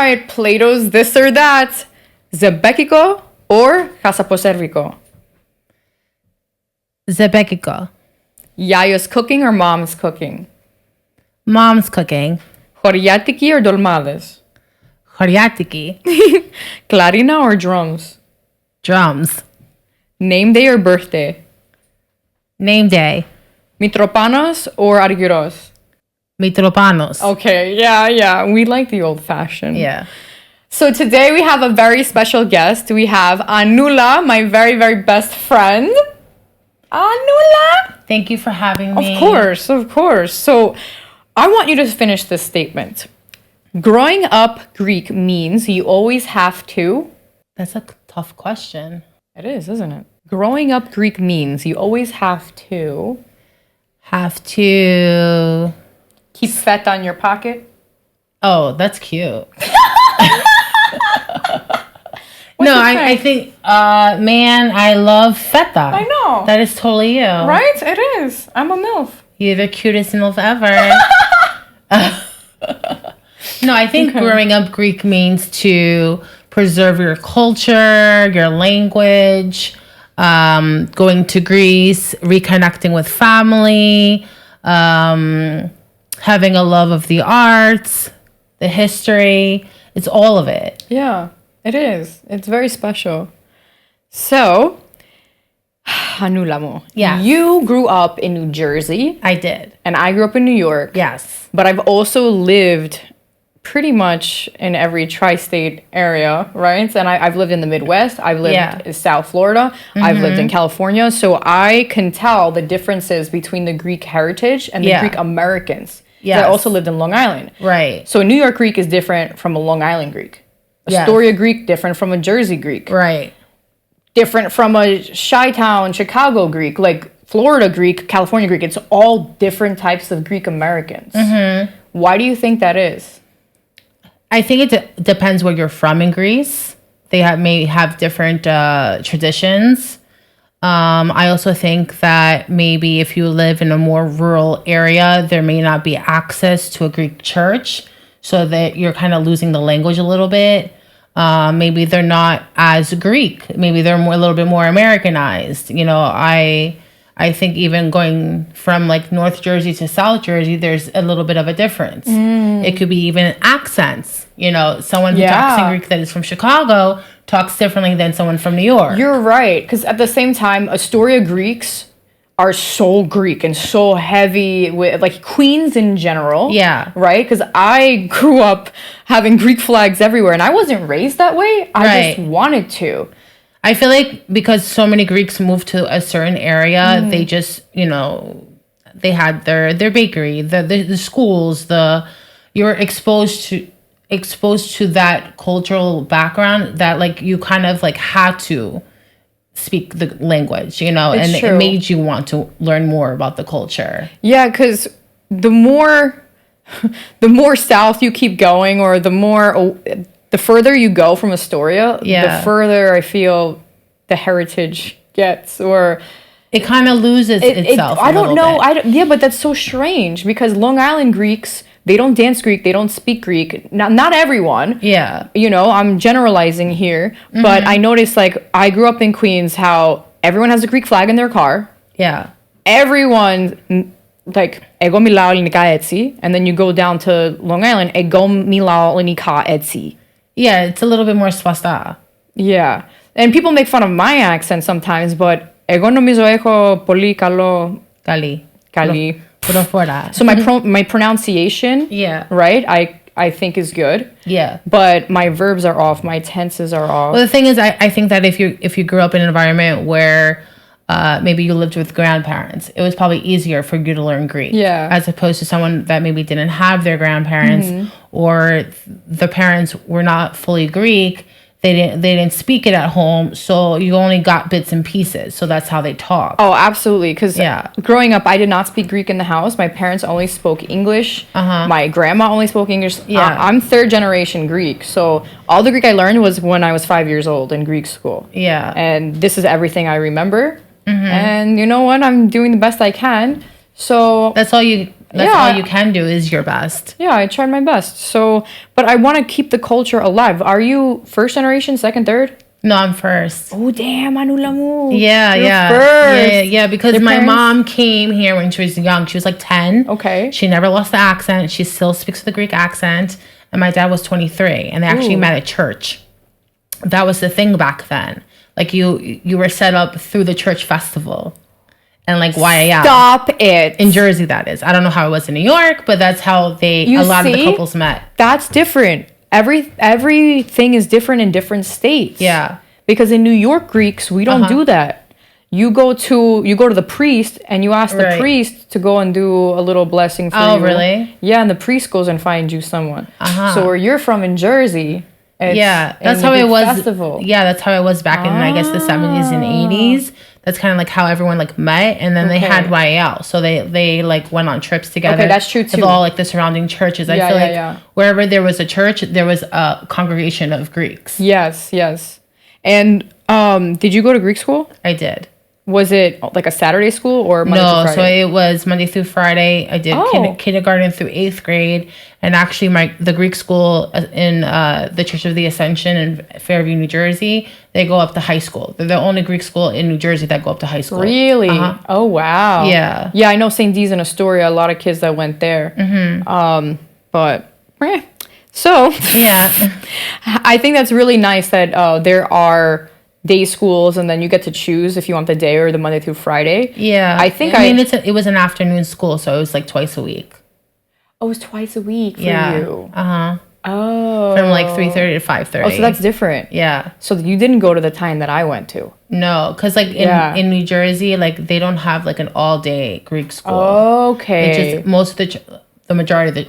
right, Plato's this or that. Zebekiko or Kasaposerviko? Zebekiko. Yaya's cooking or mom's cooking? Mom's cooking. Choriatiki or dolmades? Choriatiki. Clarina or drums? Drums. Name day or birthday? Name day. Mitropanos or Argyros? Mitropanos. Okay, yeah. We like the old fashioned. Yeah. So today we have a very special guest. We have Anula, my very, very best friend. Anula! Thank you for having me. Of course. So I want you to finish this statement. Growing up Greek means you always have to... That's a tough question. It is, isn't it? Growing up Greek means you always have to... Have to... Keep feta on your pocket? Oh, that's cute. No, I think, man, I love feta. I know. That is totally you. Right? It is. I'm a MILF. You're the cutest MILF ever. No, I think growing up Greek means to preserve your culture, your language, going to Greece, reconnecting with family, having a love of the arts, the history. It's all of it. Yeah, it is. It's very special. So, Anulamo. Yeah. You grew up in New Jersey. I did. And I grew up in New York. Yes. But I've also lived pretty much in every tri-state area, right? And I've lived in the Midwest. I've lived in South Florida. I've lived in California. So I can tell the differences between the Greek heritage and the Greek Americans. Yes. I also lived in Long Island. Right. So New York Greek is different from a Long Island Greek. Astoria Greek different from a Jersey Greek. Right. Different from a Chi-Town, Chicago Greek, like Florida Greek, California Greek. It's all different types of Greek Americans. Why do you think that is? I think it depends where you're from in Greece. They may have different traditions. I also think that maybe if you live in a more rural area, there may not be access to a Greek church, so that you're kind of losing the language a little bit. Maybe they're not as Greek. Maybe they're a little bit more Americanized. You know, I think even going from like North Jersey to South Jersey, there's a little bit of a difference. It could be even accents. You know, someone who talks in Greek that is from Chicago talks differently than someone from New York. You're right. Because at the same time, Astoria Greeks are so Greek and so heavy with like Queens in general. Yeah. Right? Because I grew up having Greek flags everywhere and I wasn't raised that way. I just wanted to. I feel like because so many Greeks moved to a certain area, they just, you know, they had their bakery, the schools, you're exposed to that cultural background that like you kind of like had to speak the language, you know, It's and true. it made you want to learn more about the culture. Yeah, because the more south you keep going or the further you go from Astoria, the further I feel the heritage gets, or it kind of loses itself. I don't know. But that's so strange because Long Island Greeks, they don't dance Greek, they don't speak Greek. Not everyone. Yeah. You know, I'm generalizing here, but I noticed like I grew up in Queens, how everyone has a Greek flag in their car. Yeah. Everyone like ego milao linika etsi, and then you go down to Long Island, ego milao linika etsi. Yeah, it's a little bit more spasta. Yeah. And people make fun of my accent sometimes, but εγώ νομίζω έχω πολύ καλό Kali. So my pronunciation, right, I think is good. Yeah. But my verbs are off, my tenses are off. Well, the thing is, I think that if you grew up in an environment where maybe you lived with grandparents, it was probably easier for you to learn Greek. Yeah. As opposed to someone that maybe didn't have their grandparents or the parents were not fully Greek. They didn't speak it at home, so you only got bits and pieces. So that's how they talk. Oh, absolutely. Because growing up, I did not speak Greek in the house. My parents only spoke English. My grandma only spoke English. I'm third generation Greek. So all the Greek I learned was when I was 5 years old in Greek school. Yeah. And this is everything I remember. And you know what? I'm doing the best I can. So that's all you That's all you can do is your best. Yeah, I tried my best. So, but I want to keep the culture alive. Are you first generation, second, third? No, I'm first. Oh, damn, Manula mo. Yeah, You're yeah. First. Yeah, because my mom came here when she was young. She was like 10. Okay. She never lost the accent. She still speaks with a Greek accent. And my dad was 23. And they actually met at church. That was the thing back then. Like, you were set up through the church festival. And like YAL. Stop it. In Jersey, that is. I don't know how it was in New York, but that's how a lot of the couples met. That's different. Everything is different in different states. Yeah. Because in New York Greeks, we don't do that. You go to the priest and you ask the priest to go and do a little blessing for you. Oh, really? Yeah, and the priest goes and finds you someone. So where you're from in Jersey, that's how it was. Festival. Yeah, that's how it was back in I guess the 70s and 80s. That's kind of like how everyone like met, and then they had YAL, so they like went on trips together. Okay, that's true too. With all like the surrounding churches. I feel like wherever there was a church, there was a congregation of Greeks. Yes. And did you go to Greek school? I did. Was it like a Saturday school or Monday through Friday? So it was Monday through Friday. I did kindergarten through 8th grade. And actually the Greek school in the Church of the Ascension in Fairview, New Jersey, they go up to high school. They're the only Greek school in New Jersey that go up to high school. Really? Oh, wow. Yeah. Yeah, I know St. D's in Astoria, a lot of kids that went there. So, yeah. I think that's really nice that there are day schools and then you get to choose if you want the day or the Monday through Friday. Yeah. I mean, it was an afternoon school, so it was like twice a week. Oh, it was twice a week for you. Oh. From like 3:30 to 5:30. Oh, so that's different. Yeah. So you didn't go to the time that I went to. No, because like in New Jersey, like they don't have like an all-day Greek school. Okay. It just most of the majority of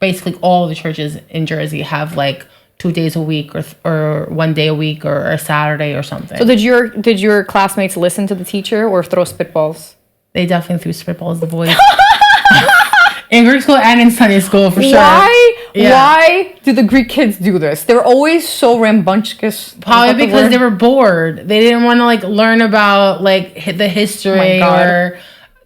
basically all of the churches in Jersey have like 2 days a week or 1 day a week or a Saturday or something. So did your classmates listen to the teacher or throw spitballs? They definitely threw spitballs, the boys. In Greek school and in Sunday school, for sure. Why do the Greek kids do this? They're always so rambunctious. Probably because they were bored. They didn't want to like learn about like the history or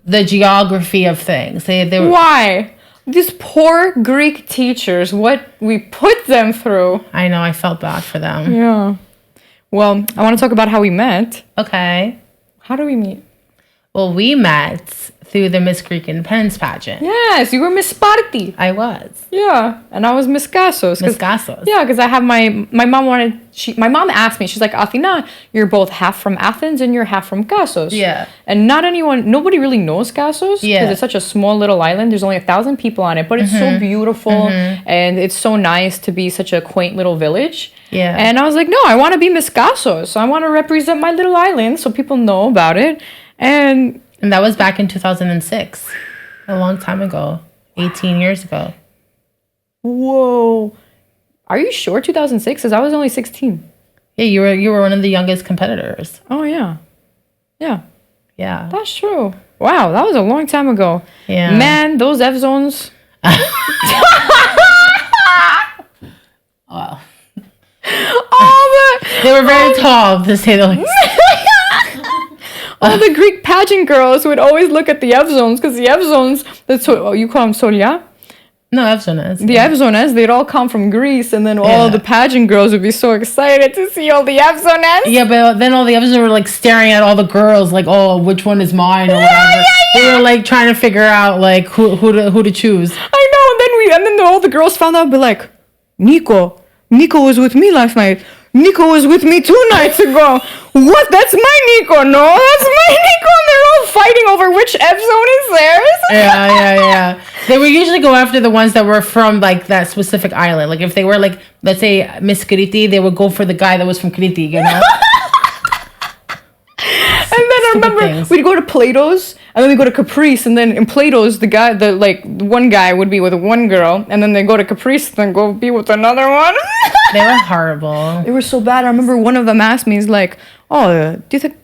the geography of things. They were. Why? These poor Greek teachers, what we put them through. I know, I felt bad for them. Yeah. Well, I want to talk about how we met. Okay. How do we meet? Well, we met through the Miss Greek Independence pageant. Yes, you were Miss Sparti. I was. Yeah, and I was Miss Gassos. Miss Gassos. Yeah, because I have my mom asked me, she's like, Athena, you're both half from Athens and you're half from Gassos. Yeah. And nobody really knows Gassos. Yeah. Because it's such a small little island. There's only 1,000 people on it, but it's so beautiful and it's so nice to be such a quaint little village. Yeah. And I was like, no, I want to be Miss Gassos. I want to represent my little island so people know about it. And that was back in 2006. A long time ago. 18 years ago. Whoa. Are you sure 2006? Because I was only 16. Yeah, you were one of the youngest competitors. Oh, yeah. Yeah. Yeah. That's true. Wow, that was a long time ago. Yeah. Man, those F zones. Wow. They were very tall, to say the least. All the Greek pageant girls would always look at the F zones because the F zones, you call them Solia? No, F zones. The F zones, they'd all come from Greece, and then all the pageant girls would be so excited to see all the F zones. Yeah, but then all the F zones were like staring at all the girls, like, oh, which one is mine or whatever. They were like trying to figure out like who to choose. I know, and then all the girls found out, be like, Nico was with me last night. Nico was with me 2 nights ago. What? That's my Nico. No, that's my Nico. And they're all fighting over which F zone is theirs. Yeah. They would usually go after the ones that were from like that specific island. Like if they were like, let's say Miss Kriti, they would go for the guy that was from Kriti, you know? And then I remember we'd go to Plato's and then we go to Caprice, and then in Plato's the one guy would be with one girl, and then they go to Caprice and then go be with another one. They were horrible. They were so bad. I remember one of them asked me, he's like, oh,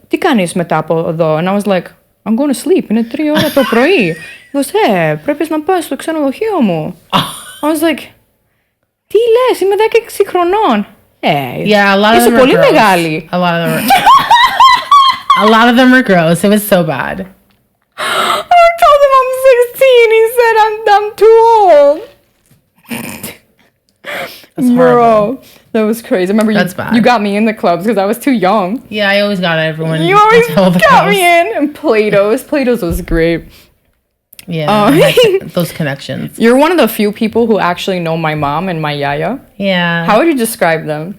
τι κάνεις μετά από εδώ? And I was like, I'm going to sleep. Είναι 3 ώρα το πρωί. He goes, πρέπει να πας στο ξενοδοχείο μου. I was like, τι λες, είμαι 16 χρονών. Yeah, a lot of them were πολύ gross. μεγάλη. A lot of them were gross. It was so bad. I told him I'm 18. He said I'm too old. That's horrible. Bro, that was crazy. Remember, That's bad. You got me in the clubs because I was too young. Yeah, I always got everyone. You always into all the got clubs. me in. And Plato's was great. Yeah, I had those connections. You're one of the few people who actually know my mom and my yaya. Yeah. How would you describe them?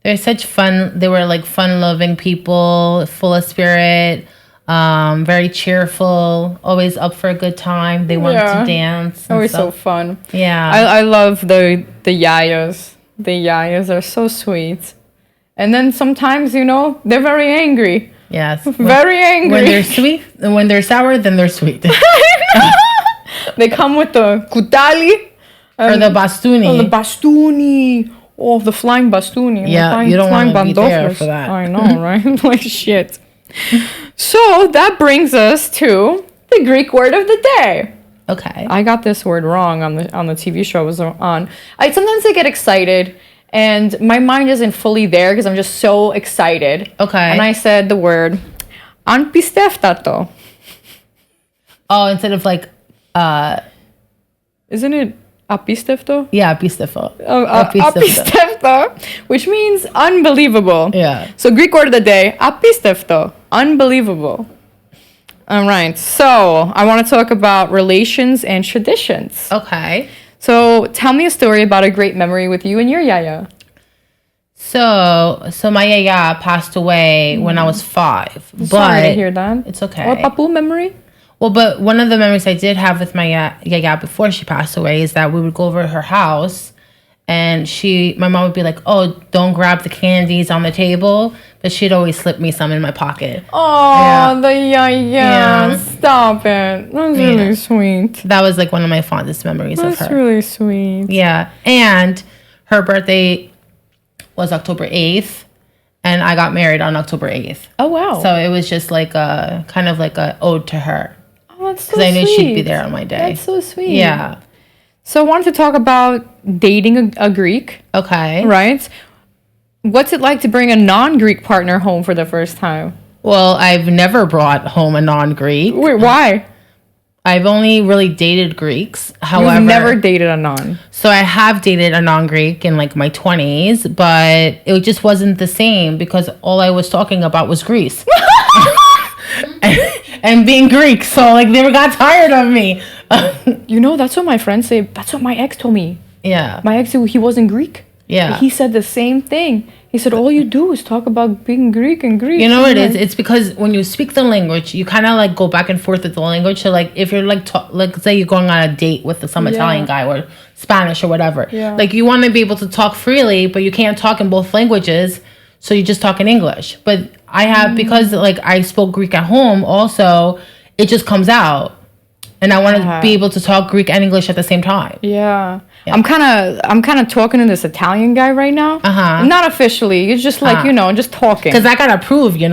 They're such fun. They were like fun-loving people, full of spirit, very cheerful, always up for a good time. They wanted to dance. Always so stuff. fun. Yeah. I love the yayas. The yayas are so sweet. And then sometimes, they're very angry. Yes. Very angry. When they're sweet, and when they're sour, then they're sweet. They come with the kutali. Or the bastuni. Oh, the bastuni. Oh, the flying bastuni. Yeah, you don't want to be there for that. I know, right? Like shit. So that brings us to the Greek word of the day. Okay. I got this word wrong on the TV show I was on. Sometimes I get excited and my mind isn't fully there because I'm just so excited. Okay. And I said the word anpisteftato. Oh, instead of like, Isn't it apistefto? yeah, pistefo. Apistefto, which means unbelievable. Yeah. So Greek word of the day, apistefto, unbelievable. All right. So I want to talk about relations and traditions. Okay. So tell me a story about a great memory with you and your yaya. So my yaya passed away when I was 5. Sorry to hear that. It's okay. Or papu memory? Well, but one of the memories I did have with my yaya before she passed away is that we would go over to her house and my mom would be like, oh, don't grab the candies on the table. But she'd always slip me some in my pocket. Oh, the yaya. Stop it. That's really sweet. That was like one of my fondest memories of her. That's really sweet. Yeah. And her birthday was October 8th. And I got married on October 8th. Oh, wow. So it was just like a kind of like a ode to her. Oh, that's so Because I knew sweet. she'd be there on my day. That's so sweet. Yeah. So I wanted to talk about dating a Greek, Okay. right? What's it like to bring a non-Greek partner home for the first time? Well, I've never brought home a non-Greek. Wait, why? I've only really dated Greeks. However, You've never dated a non. So I have dated a non-Greek in like my 20s, but it just wasn't the same because all I was talking about was Greece. and being Greek. So like they got tired of me. That's what my friends say. That's what my ex told me. Yeah. My ex, he wasn't Greek. Yeah. He said the same thing. He said, all you do is talk about being Greek and Greek. You know what it is? It's because when you speak the language, you kind of like go back and forth with the language. So like if you're like say you're going on a date with some Italian guy or Spanish or whatever, like you want to be able to talk freely, but you can't talk in both languages. So you just talk in English. But I have, because like I spoke Greek at home also, it just comes out. And I want to be able to talk Greek and English at the same time. Yeah. I'm kind of talking to this Italian guy right now. Not officially. It's just like, just talking. Because I got to prove, The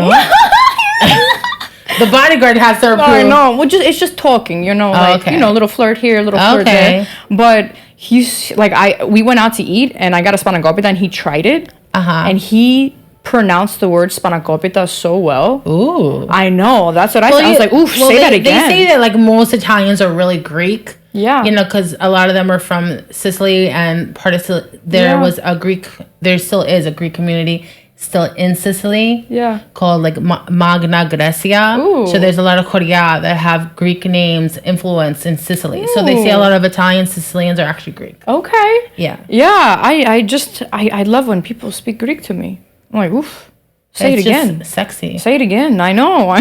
bodyguard has to approve. I know. Well, it's just talking, a little flirt here, a little flirt there. But he's like, we went out to eat and I got a spanakopita and he tried it. And he pronounced the word spanakopita so well. Ooh. I know. That's what I said. I was like, ooh, say that again. They say that like most Italians are really Greek. Yeah. Because a lot of them are from Sicily and part of Sicily. There still is a Greek community still in Sicily. Yeah. Called like Magna Graecia. Ooh. So there's a lot of Korea that have Greek names influenced in Sicily. Ooh. So they say a lot of Italian Sicilians are actually Greek. Okay. Yeah. Yeah. I love when people speak Greek to me. I'm like, oof. Say it again. Sexy. Say it again. I know.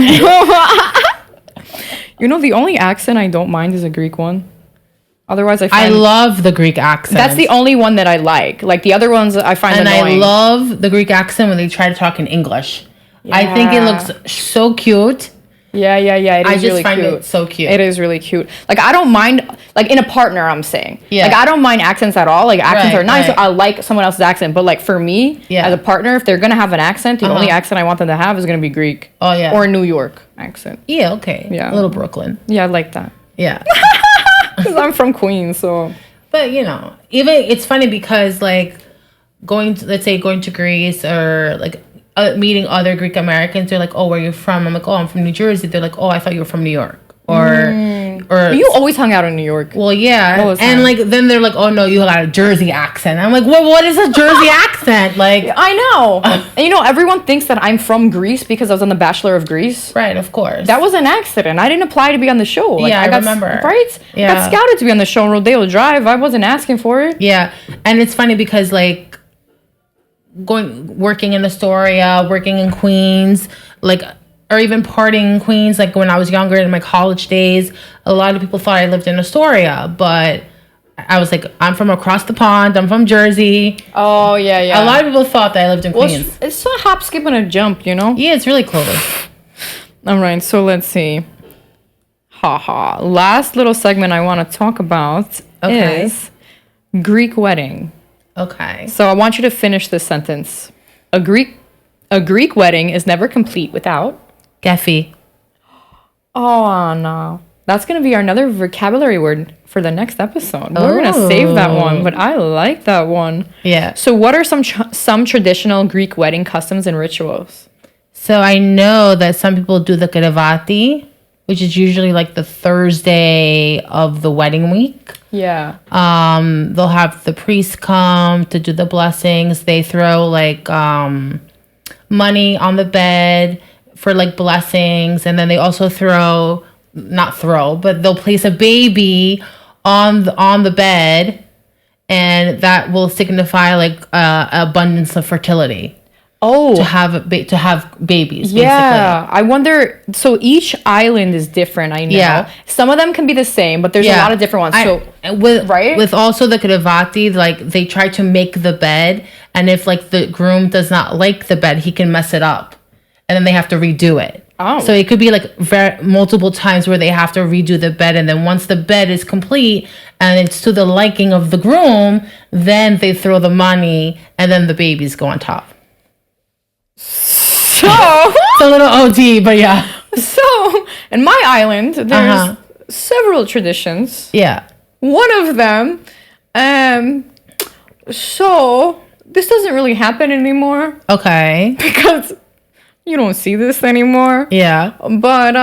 The only accent I don't mind is a Greek one. Otherwise, I love the Greek accent. That's the only one that I like. Like the other ones I find annoying. And I love the Greek accent when they try to talk in English. Yeah. I think it looks so cute. Yeah. It is really cute. I just find it so cute. It is really cute. Like, I don't mind, like, in a partner, I'm saying. Yeah. Like, I don't mind accents at all. Like, accents are nice. Right. So I like someone else's accent. But, like, for me, as a partner, if they're going to have an accent, the only accent I want them to have is going to be Greek. Oh, yeah. Or a New York accent. Yeah, okay. Yeah. A little Brooklyn. Yeah, I like that. Yeah. Because I'm from Queens, so. But, even, it's funny because, like, going to Greece or, like, meeting other Greek Americans, they're like, oh, where are you from? I'm like, oh, I'm from New Jersey. They're like, oh, I thought you were from New York. Or, or You always hung out in New York. well, yeah, All the and time. like then they're like, oh no, you got a Jersey accent. I'm like, what is a Jersey accent? Like, I know. And everyone thinks that I'm from Greece because I was on The Bachelor of Greece. right, of course. That was an accident. I didn't apply to be on the show. Like, Yeah, I remember. Right? Yeah. I got scouted to be on the show in Rodeo Drive. I wasn't asking for it. Yeah, and it's funny because like working in Astoria, working in Queens, like, or even partying in Queens, like when I was younger in my college days, a lot of people thought I lived in Astoria, but I was like, I'm from across the pond. I'm from Jersey. Oh, yeah. A lot of people thought that I lived in Well, Queens. it's a hop, skip, and a jump, Yeah, it's really close. All right, so let's see. Last little segment I want to talk about is Greek wedding. Okay. So I want you to finish this sentence. A Greek wedding is never complete without. Geffy. Oh no. That's going to be another vocabulary word for the next episode. We're going to save that one, but I like that one. Yeah. So what are some traditional Greek wedding customs and rituals? So I know that some people do the Kirivati, which is usually like the Thursday of the wedding week. Yeah. They'll have the priest come to do the blessings. They throw like money on the bed for like blessings, and then they also but they'll place a baby on the bed, and that will signify like abundance of fertility. Oh, to have babies. yeah. I wonder. So each island is different. I know. Yeah. Some of them can be the same, but there's a lot of different ones. With also the Kirivati, like they try to make the bed, and if like the groom does not like the bed, he can mess it up, and then they have to redo it. Oh. So it could be like multiple times where they have to redo the bed, and then once the bed is complete and it's to the liking of the groom, then they throw the money, and then the babies go on top. So It's a little OD, but yeah. So in my island, there's several traditions. Yeah. One of them, so this doesn't really happen anymore Okay. because you don't see this anymore. Yeah. But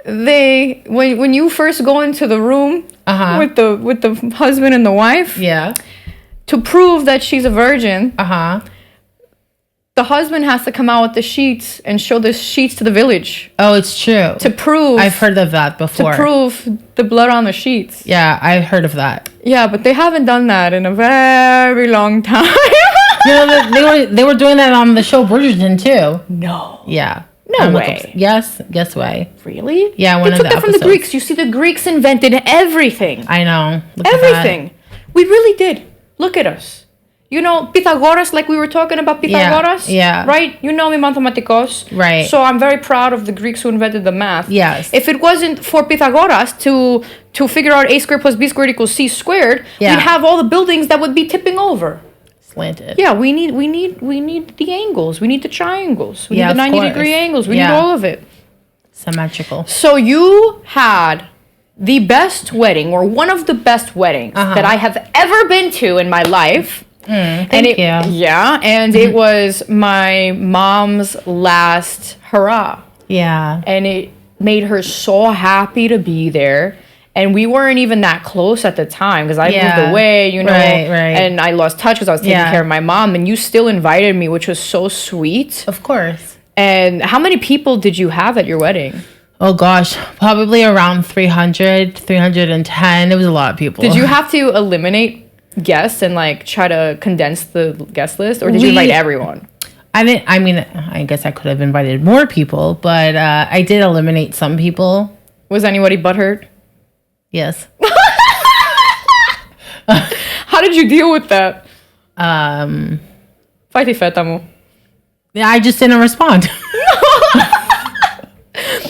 when you first go into the room with the husband and the wife, Yeah. to prove that she's a virgin, the husband has to come out with the sheets and show the sheets to the village Oh, it's true. to prove. I've heard of that before. To prove the blood on the sheets. Yeah, I've heard of that. Yeah, but they haven't done that in a very long time. They were doing that on the show Bridgerton too. No. Yeah. No way. Yes way. Really? Yeah, they took that from the Greeks. You see, the Greeks invented everything. I know. Everything. We really did. Look at us. Pythagoras, like we were talking about Pythagoras. Yeah. Right? You know me, mathematikos. Right. So I'm very proud of the Greeks who invented the math. Yes. If it wasn't for Pythagoras to figure out a squared plus b squared equals c squared, we'd have all the buildings that would be tipping over. Slanted. Yeah, we need the angles. We need the triangles. We need the 90-degree angles. We need all of it. Symmetrical. So you had the best wedding, or one of the best weddings that I have ever been to in my life. Thank you. Yeah, and it was my mom's last hurrah. Yeah. And it made her so happy to be there. And we weren't even that close at the time because I moved away, Right. and I lost touch because I was taking care of my mom. And you still invited me, which was so sweet. Of course. And how many people did you have at your wedding? Oh gosh, probably around 300, 310. It was a lot of people. Did you have to eliminate guests and like try to condense the guest list, or did you invite everyone? I guess I could have invited more people, but I did eliminate some people. Was anybody butthurt? Yes. How did you deal with that? Fai fetamo. Yeah, I just didn't respond.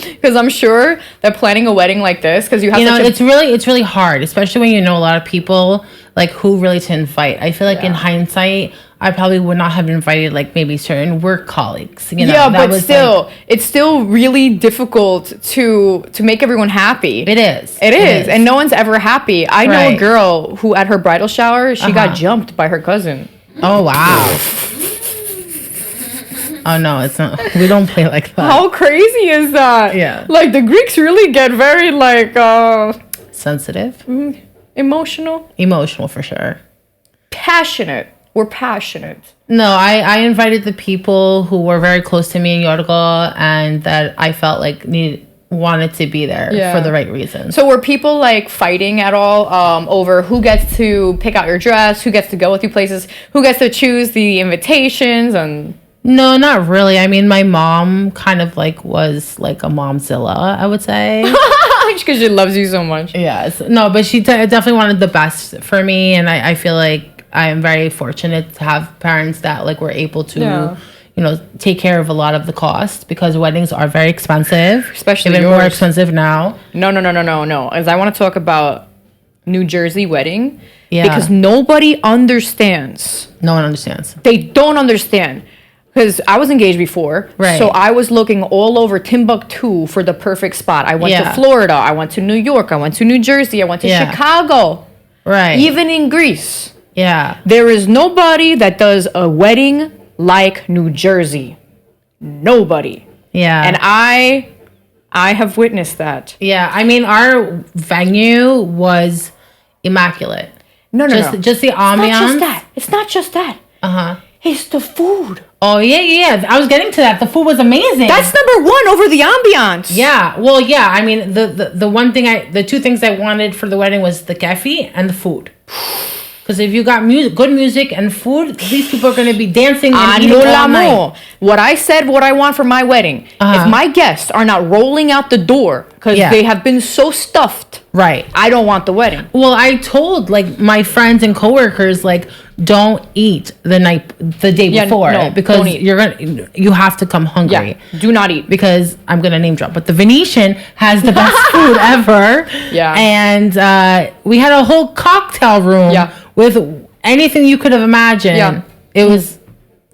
Because I'm sure that planning a wedding like this, because you have it's really hard, especially when you know a lot of people, like who really to invite. I feel like in hindsight, I probably would not have invited like maybe certain work colleagues. But still, it's still really difficult to make everyone happy. It is. It is. And no one's ever happy. I know a girl who at her bridal shower, she got jumped by her cousin. Oh wow. Oh no, it's not. We don't play like that. How crazy is that? Yeah. Like the Greeks really get very like Sensitive, emotional for sure. passionate. We're passionate. No, I invited the people who were very close to me in Yorga and that I felt like wanted to be there for the right reasons. So were people like fighting at all over who gets to pick out your dress, who gets to go with you places, who gets to choose the invitations? And no, not really. I mean, my mom kind of like was like a momzilla, I would say. Because she loves you so much. Yes. No, but she definitely wanted the best for me. And I feel like I am very fortunate to have parents that like were able to, take care of a lot of the cost because weddings are very expensive. Especially even yours. more expensive now. No. As I want to talk about New Jersey wedding. Yeah. Because nobody understands. No one understands. They don't understand. Because I was engaged before. Right. So I was looking all over Timbuktu for the perfect spot. I went to Florida. I went to New York. I went to New Jersey. I went to Chicago. Right. Even in Greece. Yeah. There is nobody that does a wedding like New Jersey. Nobody. Yeah. And I have witnessed that. Yeah. I mean, our venue was immaculate. No. Just the ambiance. It's not just that. Uh-huh. It's the food. Oh, yeah. I was getting to that. The food was amazing. That's number one over the ambiance. Yeah. Well, yeah. I mean, the two things I wanted for the wedding was the kefi and the food. Because if you got good music and food, these people are going to be dancing and eating all night. What I said, what I want for my wedding. If my guests are not rolling out the door because they have been so stuffed, right? I don't want the wedding. Well, I told like my friends and coworkers like don't eat the day before because you have to come hungry. Yeah, do not eat because I'm gonna name drop. But the Venetian has the best food ever. Yeah, and we had a whole cocktail room. Yeah. With anything you could have imagined. Yeah. It was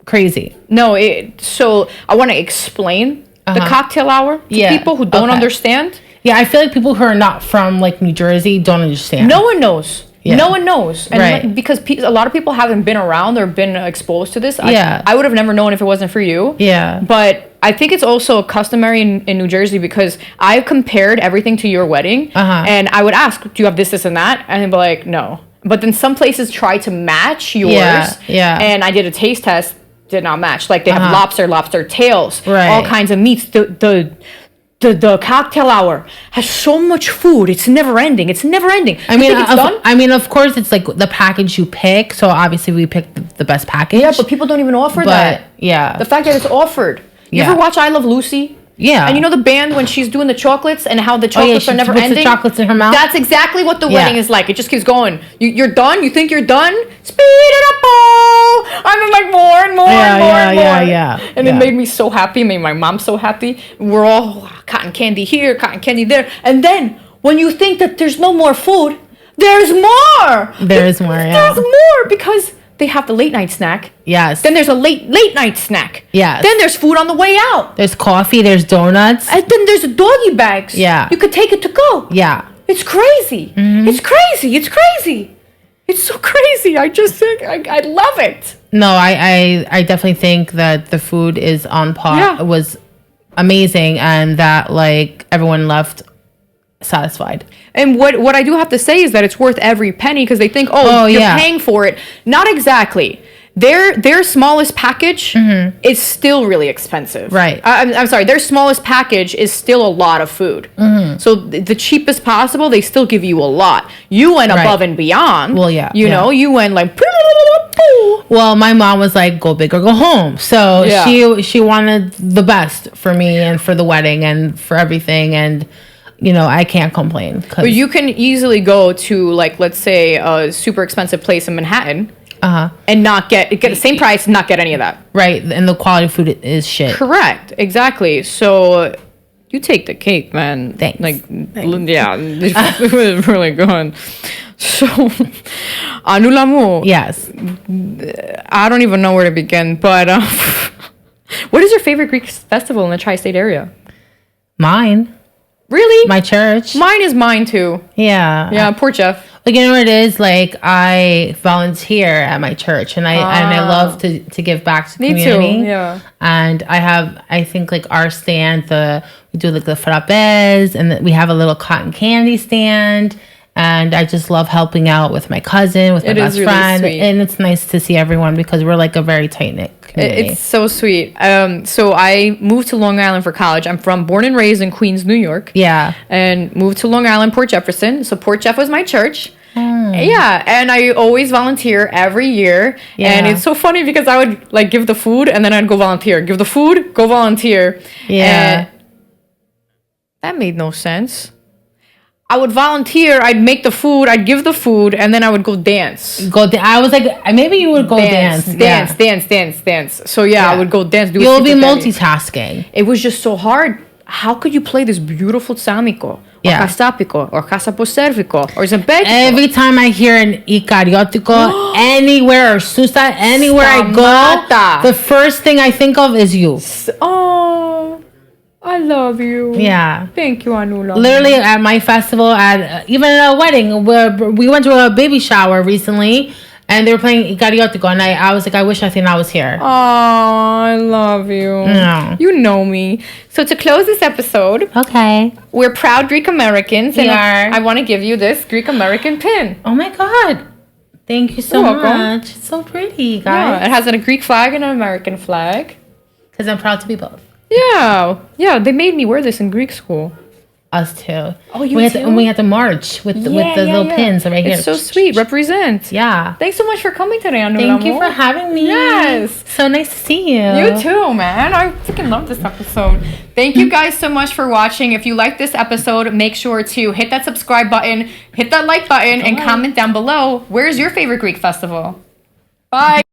crazy. No, so I want to explain the cocktail hour to people who don't understand. Yeah, I feel like people who are not from like New Jersey don't understand. No one knows. Yeah. No one knows. And right. Because a lot of people haven't been around or been exposed to this. Yeah. I would have never known if it wasn't for you. Yeah. But I think it's also customary in New Jersey because I've compared everything to your wedding. And I would ask, do you have this, and that? And they'd be like, no. But then some places try to match yours. Yeah. And I did a taste test, did not match. Like they have lobster tails, right. all kinds of meats. The cocktail hour has so much food. It's never ending. I mean, of course, it's like the package you pick. So obviously, we picked the best package. Yeah, but people don't even offer that. Yeah, the fact that it's offered. You ever watch I Love Lucy? Yeah. And you know the band when she's doing the chocolates and how the chocolates are never ending? The chocolates in her mouth? That's exactly what the wedding is like. It just keeps going. You're done? You think you're done? Speed it up, oh! I'm like more and more and more. And it made me so happy. It made my mom so happy. We're all cotton candy here, cotton candy there. And then when you think that there's no more food, there's more! There's more, There's more because they have the late night snack. Yes. Then there's a late night snack. Yes. Then there's food on the way out. There's coffee. There's donuts. And then there's doggy bags. Yeah. You could take it to go. Yeah. It's crazy. Mm-hmm. It's crazy. It's so crazy. I just think I love it. No, I definitely think that the food is on par. Yeah. It was amazing, and that like everyone left satisfied. And what I do have to say is that it's worth every penny because they think, you're paying for it. Not exactly. Their smallest package is still really expensive. Right. I'm sorry. Their smallest package is still a lot of food. Mm-hmm. So the cheapest possible, they still give you a lot. You went above and beyond. Well, yeah. You know, you went like. Well, my mom was like, go big or go home. So she wanted the best for me and for the wedding and for everything. And you know, I can't complain. But you can easily go to, like, let's say, a super expensive place in Manhattan and not get the same price and not get any of that. Right. And the quality of food is shit. Correct. Exactly. So you take the cake, man. Thanks. Yeah, it was really good. So, Anulamu. Yes. I don't even know where to begin, but what is your favorite Greek festival in the tri-state area? Mine. Really? My church. Mine is mine too. Yeah. Yeah, poor Jeff. Like, you know what it is? Like, I volunteer at my church, and I love to give back to the community. Me too, yeah. And I think, like, our stand, we do, like, the frappes, and we have a little cotton candy stand. And I just love helping out with my cousin, with my best friend. Sweet. And it's nice to see everyone because we're, like, a very tight-knit community. It's so sweet. So I moved to Long Island for college. I'm born and raised in Queens, New York. Yeah. And moved to Long Island, Port Jefferson. So Port Jeff was my church. Yeah, and I always volunteer every year. Yeah. And it's so funny because I would, like, give the food, and then I'd go volunteer. Give the food, go volunteer. Yeah. And that made no sense. I would volunteer, I'd make the food, I'd give the food, and then I would go dance. I was like, maybe you would go dance. Dance. So yeah, I would go dance. You'll be multitasking. It was just so hard. How could you play this beautiful Tsámiko? Or Casapico? Or Casaposervico? Or Zembetico? Every time I hear an Icariotico, anywhere, or Susa, anywhere I go, the first thing I think of is you. Oh... I love you. Yeah. Thank you, Anula. Literally at my festival, even at a wedding, where we went to a baby shower recently, and they were playing Icariotico, and I was like, I wish Athena was here. Oh, I love you. No. You know me. So to close this episode, okay, we're proud Greek Americans, and I want to give you this Greek American pin. Oh my God. Thank you so much. It's so pretty, guys. Yeah, it has a Greek flag and an American flag. Because I'm proud to be both. Yeah, they made me wear this in Greek school. Us too. Oh, you too? We had to march with the little pins right here. It's so sweet. Represent. Yeah. Thanks so much for coming today, Anula. Thank you for having me. Yes. So nice to see you. You too, man. I freaking love this episode. Thank you guys so much for watching. If you like this episode, make sure to hit that subscribe button, hit that like button, and comment down below. Where's your favorite Greek festival? Bye.